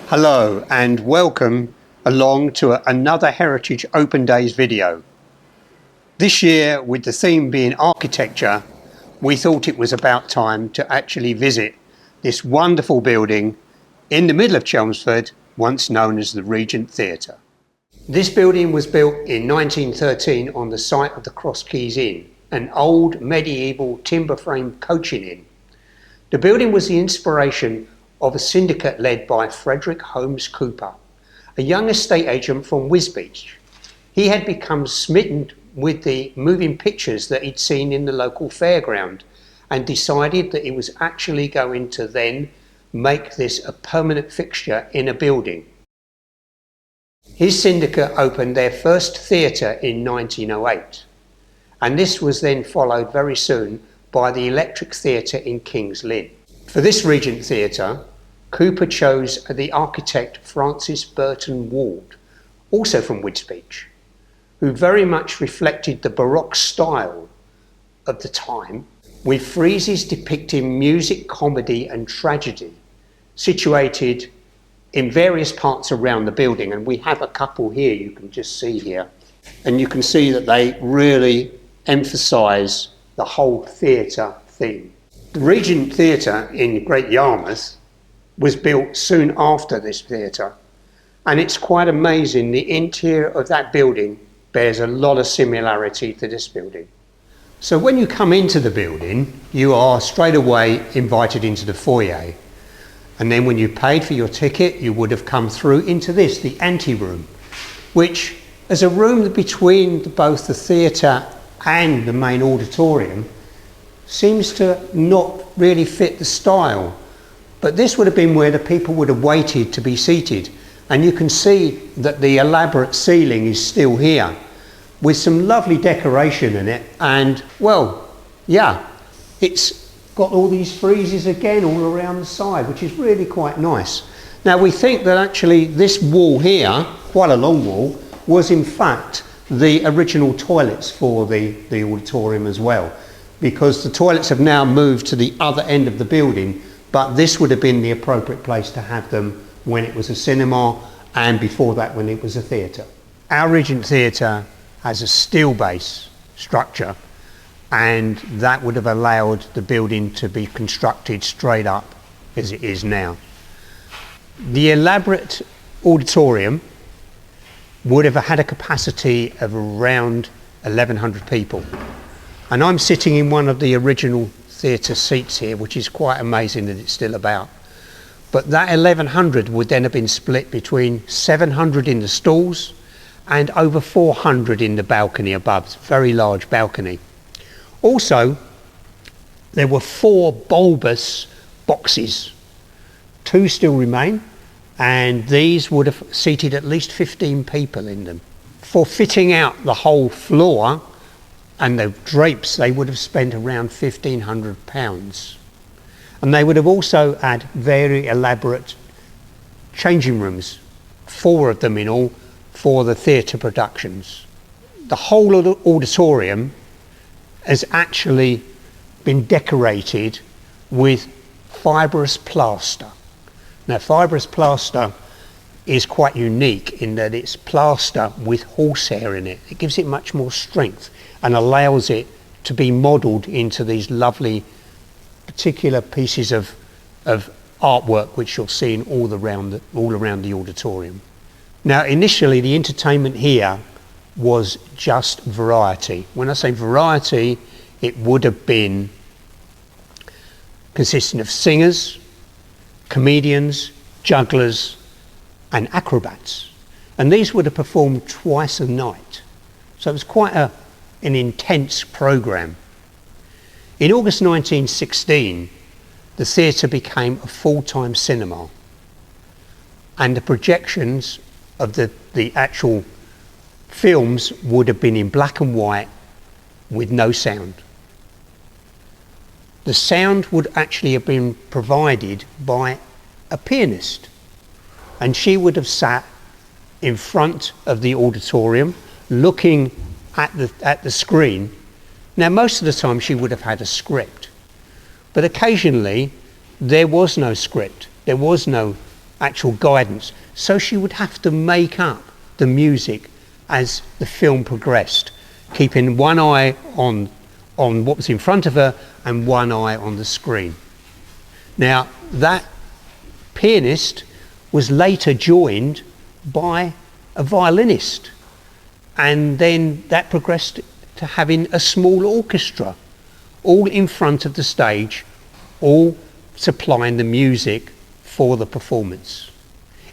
Hello and welcome along to another Heritage Open Days video. This year, with the theme being architecture, we thought it was about time to actually visit this wonderful building in the middle of Chelmsford, once known as the Regent Theatre. This building was built in 1913 on the site of the Cross Keys Inn, an old medieval timber frame coaching inn. The building was the inspiration of a syndicate led by Frederick Holmes Cooper, a young estate agent from Wisbech. He had become smitten with the moving pictures that he'd seen in the local fairground and decided that he was actually going to then make this a permanent fixture in a building. His syndicate opened their first theatre in 1908, and this was then followed very soon by the Electric Theatre in King's Lynn. For this Regent Theatre, Cooper chose the architect Francis Burton Ward, also from Wisbech, who very much reflected the Baroque style of the time, with friezes depicting music, comedy and tragedy, situated in various parts around the building. And we have a couple here you can just see here. And you can see that they really emphasise the whole theatre theme. The Regent Theatre in Great Yarmouth was built soon after this theatre, and it's quite amazing. The interior of that building bears a lot of similarity to this building. So when you come into the building, you are straight away invited into the foyer, and then when you paid for your ticket, you would have come through into this, the anteroom, which is a room between both the theatre and the main auditorium. Seems to not really fit the style. But this would have been where the people would have waited to be seated. And you can see that the elaborate ceiling is still here with some lovely decoration in it. And well, yeah, it's got all these friezes again all around the side, which is really quite nice. Now we think that actually this wall here, quite a long wall, was in fact the original toilets for the auditorium as well, because the toilets have now moved to the other end of the building. But this would have been the appropriate place to have them when it was a cinema, and before that when it was a theatre. Our Regent Theatre has a steel base structure, and that would have allowed the building to be constructed straight up as it is now. The elaborate auditorium would have had a capacity of around 1,100 people. And I'm sitting in one of the original theatre seats here, which is quite amazing that it's still about. But that 1,100 would then have been split between 700 in the stalls and over 400 in the balcony above. It's a very large balcony. Also, there were 4 bulbous boxes. 2 still remain, and these would have seated at least 15 people in them. For fitting out the whole floor and the drapes, they would have spent around £1,500. And they would have also had very elaborate changing rooms, 4 of them in all, for the theatre productions. The whole of the auditorium has actually been decorated with fibrous plaster. Now, fibrous plaster is quite unique in that it's plaster with horsehair in it. It gives it much more strength and allows it to be modelled into these lovely particular pieces of artwork which you'll see in all around the auditorium. Now initially the entertainment here was just variety. When I say variety, it would have been consisting of singers, comedians, jugglers and acrobats, and these would have performed twice a night. So it was quite an intense programme. In August 1916, the theatre became a full-time cinema, and the projections of the actual films would have been in black and white with no sound. The sound would actually have been provided by a pianist, and she would have sat in front of the auditorium looking at the screen. Now most of the time she would have had a script, but occasionally there was no script, there was no actual guidance. So she would have to make up the music as the film progressed, keeping one eye on what was in front of her and one eye on the screen. Now, that pianist was later joined by a violinist, and then that progressed to having a small orchestra, all in front of the stage, all supplying the music for the performance.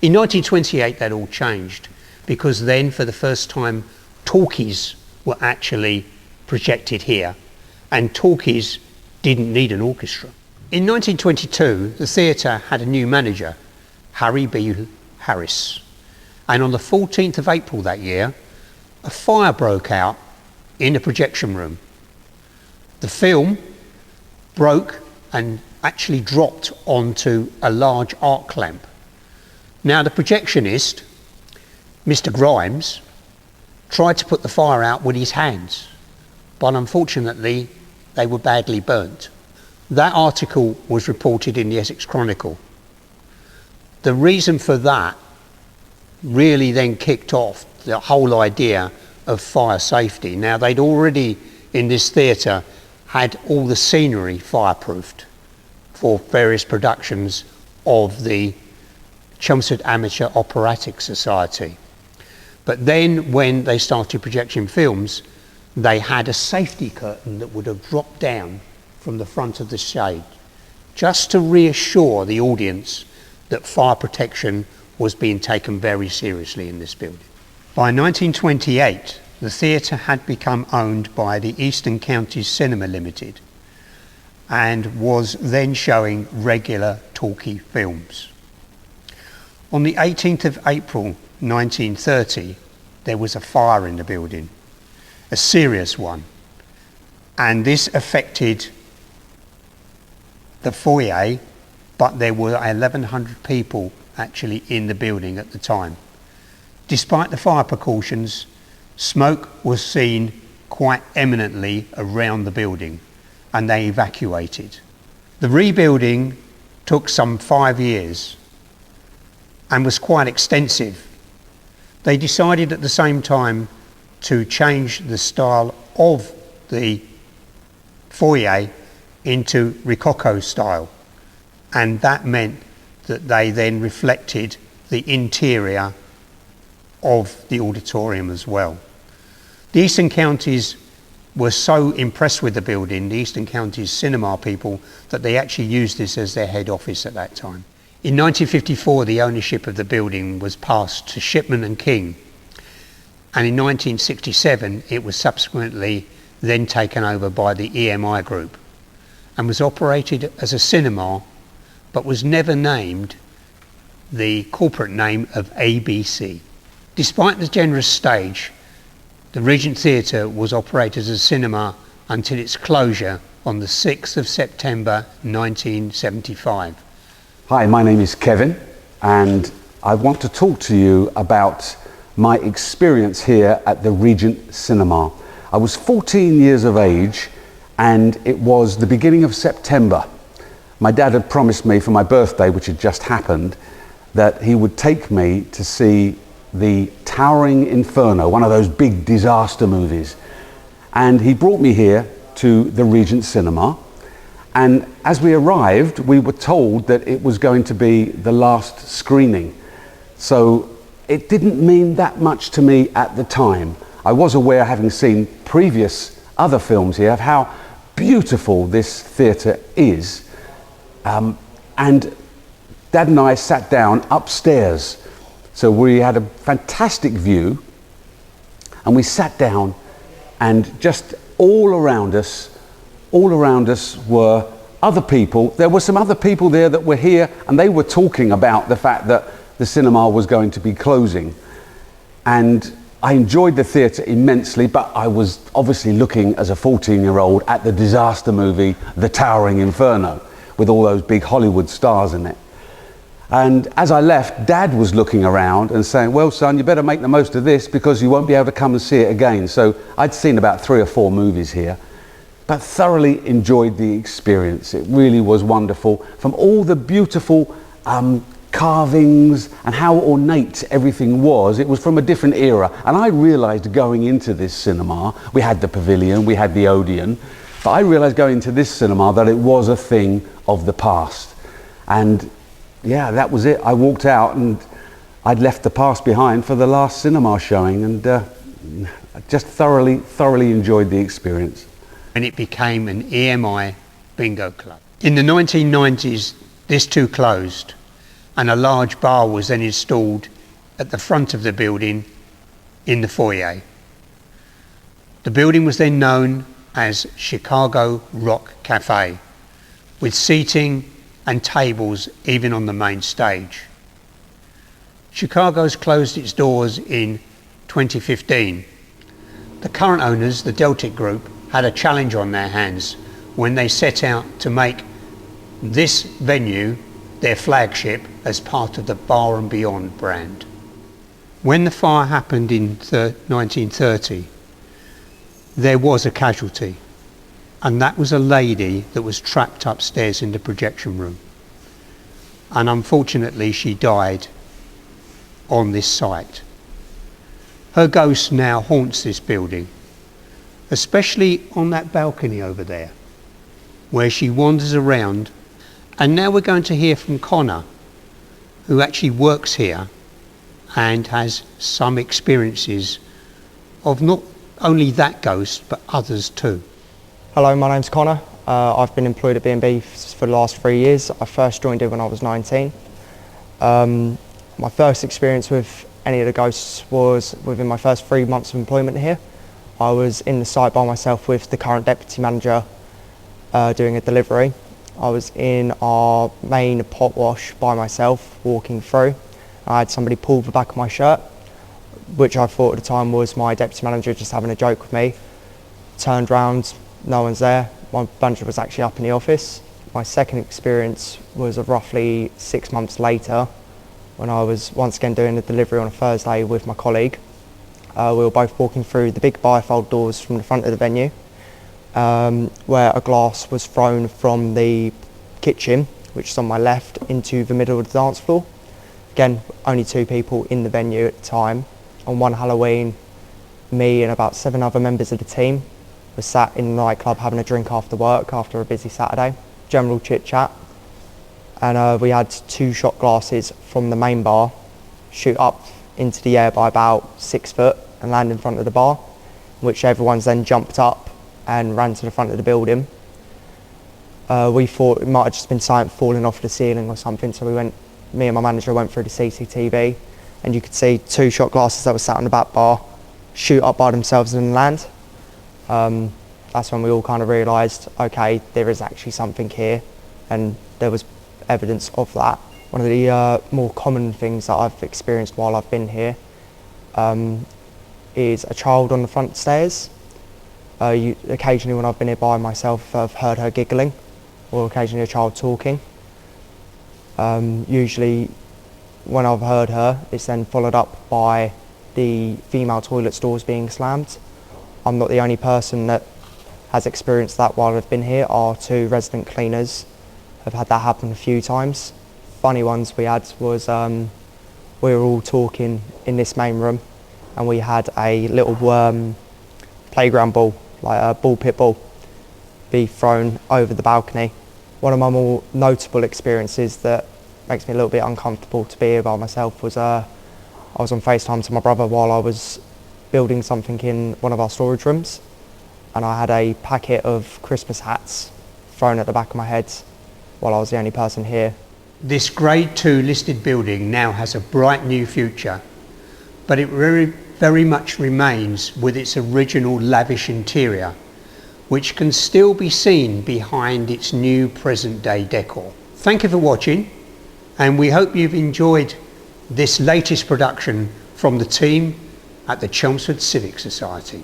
In 1928 that all changed, because then for the first time talkies were actually projected here, and talkies didn't need an orchestra. In 1922 the theatre had a new manager, Harry B. Harris, and on the 14th of April that year a fire broke out in the projection room. The film broke and actually dropped onto a large arc lamp. Now the projectionist, Mr. Grimes, tried to put the fire out with his hands, but unfortunately they were badly burnt. That article was reported in the Essex Chronicle. The reason for that really then kicked off the whole idea of fire safety. Now they'd already in this theatre had all the scenery fireproofed for various productions of the Chelmsford Amateur Operatic Society. But then when they started projecting films, they had a safety curtain that would have dropped down from the front of the shade, just to reassure the audience that fire protection was being taken very seriously in this building. By 1928, the theatre had become owned by the Eastern Counties Cinema Limited and was then showing regular talkie films. On the 18th of April 1930, there was a fire in the building, a serious one, and this affected the foyer, but there were 1,100 people actually in the building at the time. Despite the fire precautions, smoke was seen quite eminently around the building, and they evacuated. The rebuilding took some 5 years and was quite extensive. They decided at the same time to change the style of the foyer into Rococo style, and that meant that they then reflected the interior of the auditorium as well. The Eastern Counties were so impressed with the building, the Eastern Counties cinema people, that they actually used this as their head office at that time. In 1954 the ownership of the building was passed to Shipman and King, and in 1967 it was subsequently then taken over by the EMI group and was operated as a cinema, but was never named the corporate name of ABC. Despite the generous stage, the Regent Theatre was operated as a cinema until its closure on the 6th of September 1975. Hi, my name is Kevin, and I want to talk to you about my experience here at the Regent Cinema. I was 14 years of age, and it was the beginning of September. My dad had promised me for my birthday, which had just happened, that he would take me to see the Towering Inferno, one of those big disaster movies. And he brought me here to the Regent Cinema. And as we arrived, we were told that it was going to be the last screening. So it didn't mean that much to me at the time. I was aware, having seen previous other films here, of how beautiful this theatre is. And Dad and I sat down upstairs. So we had a fantastic view, and we sat down, and just all around us were other people. There were some other people there that were here, and they were talking about the fact that the cinema was going to be closing. And I enjoyed the theatre immensely, but I was obviously looking as a 14-year-old at the disaster movie, The Towering Inferno, with all those big Hollywood stars in it. And as I left, Dad was looking around and saying, well, son, you better make the most of this because you won't be able to come and see it again. So I'd seen about 3 or 4 movies here, but thoroughly enjoyed the experience. It really was wonderful. From all the beautiful carvings and how ornate everything was. It was from a different era. And I realised going into this cinema, we had the Pavilion, we had the Odeon, but I realised going into this cinema that it was a thing of the past. And yeah, that was it. I walked out and I'd left the past behind for the last cinema showing, and I just thoroughly enjoyed the experience. And it became an EMI bingo club. In the 1990s, this too closed, and a large bar was then installed at the front of the building in the foyer. The building was then known as Chicago Rock Cafe, with seating and tables even on the main stage. Chicago's closed its doors in 2015. The current owners, the Deltic Group, had a challenge on their hands when they set out to make this venue their flagship as part of the Bar and Beyond brand. When the fire happened in 1930, there was a casualty, and that was a lady that was trapped upstairs in the projection room. And unfortunately, she died on this site. Her ghost now haunts this building, especially on that balcony over there, where she wanders around. And now we're going to hear from Connor, who actually works here and has some experiences of not only that ghost, but others too. Hello, my name's Connor. I've been employed at B&B for the last 3 years. I first joined it when I was 19. My first experience with any of the ghosts was within my first 3 months of employment here. I was in the site by myself with the current deputy manager doing a delivery. I was in our main pot wash by myself, walking through. I had somebody pull the back of my shirt, which I thought at the time was my deputy manager just having a joke with me. Turned round, no one's there. My manager was actually up in the office. My second experience was roughly 6 months later, when I was once again doing a delivery on a Thursday with my colleague. We were both walking through the big bifold doors from the front of the venue, where a glass was thrown from the kitchen, which is on my left, into the middle of the dance floor. Again, only 2 people in the venue at the time. On one Halloween, me and about 7 other members of the team were sat in the nightclub having a drink after work, after a busy Saturday. General chit chat. And we had 2 shot glasses from the main bar shoot up into the air by about 6 foot and land in front of the bar, which everyone's then jumped up and ran to the front of the building. We thought it might have just been something falling off the ceiling or something, so me and my manager went through the CCTV, and you could see 2 shot glasses that were sat on the back bar shoot up by themselves and land. That's when we all kind of realised, okay, there is actually something here, and there was evidence of that. One of the more common things that I've experienced while I've been here is a child on the front stairs. Occasionally when I've been here by myself, I've heard her giggling, or occasionally a child talking. Usually when I've heard her, it's then followed up by the female toilet doors being slammed. I'm not the only person that has experienced that while I've been here. Our 2 resident cleaners have had that happen a few times. Funny ones we had was we were all talking in this main room, and we had a little playground ball, like a ball pit ball, be thrown over the balcony. One of my more notable experiences that makes me a little bit uncomfortable to be here by myself was I was on FaceTime to my brother while I was building something in one of our storage rooms, and I had a packet of Christmas hats thrown at the back of my head while I was the only person here. This Grade 2 listed building now has a bright new future, but it very much remains with its original lavish interior, which can still be seen behind its new present day decor. Thank you for watching, and we hope you've enjoyed this latest production from the team at the Chelmsford Civic Society.